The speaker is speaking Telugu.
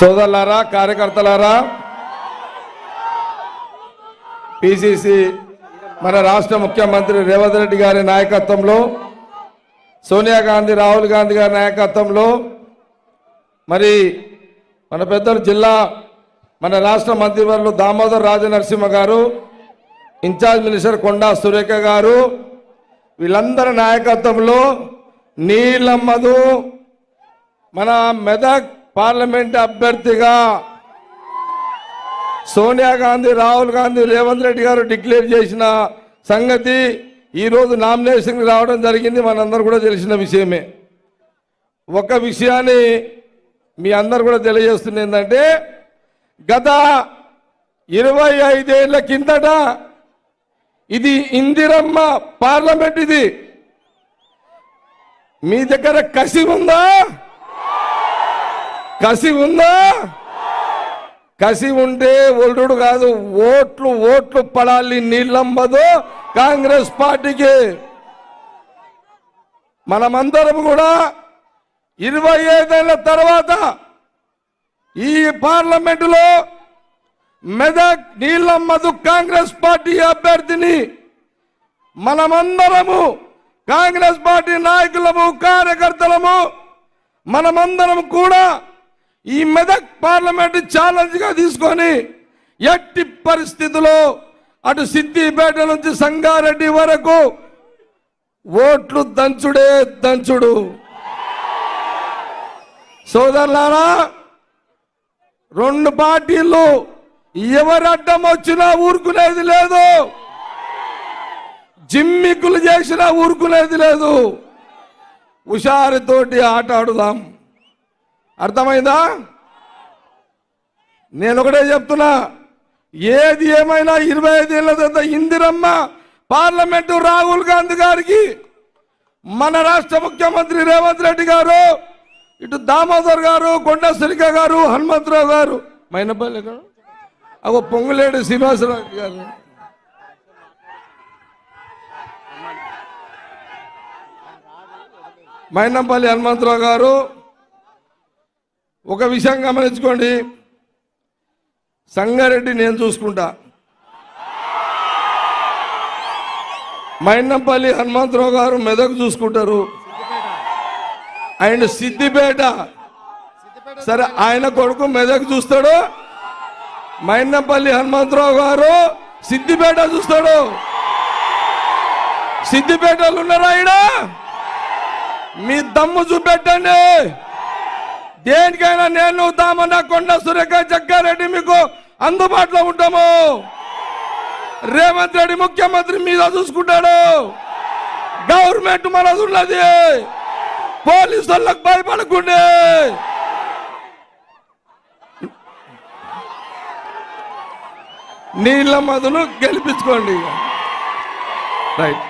సోదరులారా, కార్యకర్తలారా, పిసిసి మన రాష్ట్ర ముఖ్యమంత్రి రేవంత్ రెడ్డి గారి నాయకత్వంలో, సోనియా గాంధీ, రాహుల్ గాంధీ గారి నాయకత్వంలో, మరి మన పెద్దలు జిల్లా మన రాష్ట్ర మంత్రివర్యులు దామోదర్ రాజనరసింహ గారు, ఇన్ఛార్జ్ మినిస్టర్ కొండా సురేఖ గారు, వీళ్ళందరి నాయకత్వంలో నీలమ్మదు మన మెదక్ పార్లమెంట్ అభ్యర్థిగా సోనియా గాంధీ, రాహుల్ గాంధీ, రేవంత్ రెడ్డి గారు డిక్లేర్ చేసిన సంగతి ఈరోజు నామినేషన్ రావడం జరిగింది. మనందరూ కూడా తెలిసిన విషయమే. ఒక విషయాన్ని మీ అందరు కూడా తెలియజేస్తుంది ఏంటంటే, గత 25 ఏళ్ల కిందట ఇది ఇందిరమ్మ పార్లమెంట్. ఇది మీ దగ్గర కసి ఉందా? కసి ఉందా? కసి ఉంటే ఒల్లుడు కాదు, ఓట్లు పడాలి. నీళ్ళమ్మదు కాంగ్రెస్ పార్టీకి. మనమందరం కూడా 25 ఏళ్ల తర్వాత ఈ పార్లమెంటులో మెదక్ నీళ్ళమ్మదు కాంగ్రెస్ పార్టీ అభ్యర్థిని మనమందరము, కాంగ్రెస్ పార్టీ నాయకులము, కార్యకర్తలము, మనమందరం కూడా ఈ మెదక్ పార్లమెంట్ ఛాలెంజ్ గా తీసుకొని ఎట్టి పరిస్థితుల్లో అటు సిద్దిపేట నుంచి సంగారెడ్డి వరకు ఓట్లు దంచుడే దంచుడు. సోదరులారా, 2 పార్టీలు ఎవరు అడ్డం వచ్చినా ఊరుకునేది లేదు, జిమ్మికులు చేసినా ఊరుకునేది లేదు. హుషారుతోటి ఆట ఆడుదాం. అర్థమైందా? నేను ఒకటే చెప్తున్నా, ఏది ఏమైనా 25 ఏళ్ల తర్వాత ఇందిరమ్మ పార్లమెంటు రాహుల్ గాంధీ గారికి మన రాష్ట్ర ముఖ్యమంత్రి రేవంత్ రెడ్డి గారు, ఇటు దామోదర్ గారు, కొండ సురేఖ గారు, హనుమంతరావు గారు, మైనపల్లి గారు, అగో పొంగులేడు శ్రీనివాసరావు గారు, మైనంపల్లి హనుమంతరావు గారు. ఒక విషయం గమనించుకోండి, సంగారెడ్డి నేను చూసుకుంటా, మైనంపల్లి హనుమంతరావు గారు మెదక్ చూసుకుంటారు, ఆయన సిద్దిపేట, సరే ఆయన కొడుకు మెదక్ చూస్తాడు, మైనంపల్లి హనుమంతరావు గారు సిద్దిపేట చూస్తాడు. సిద్దిపేటలు ఉన్నారా? ఆయన మీ దమ్ము చూపెట్టండి. దేనికైనా నేను, దామన్న, కొండ సురేఖ, జగ్గారెడ్డి మీకు అందుబాటులో ఉంటాము. రేవంత్ రెడ్డి ముఖ్యమంత్రి మీద చూసుకుంటాడు. గవర్నమెంట్ మనది ఉన్నది. పోలీసు వాళ్ళకు భయపడకుండే. నీళ్ళ మధులు గెలిపించుకోండి. రైట్.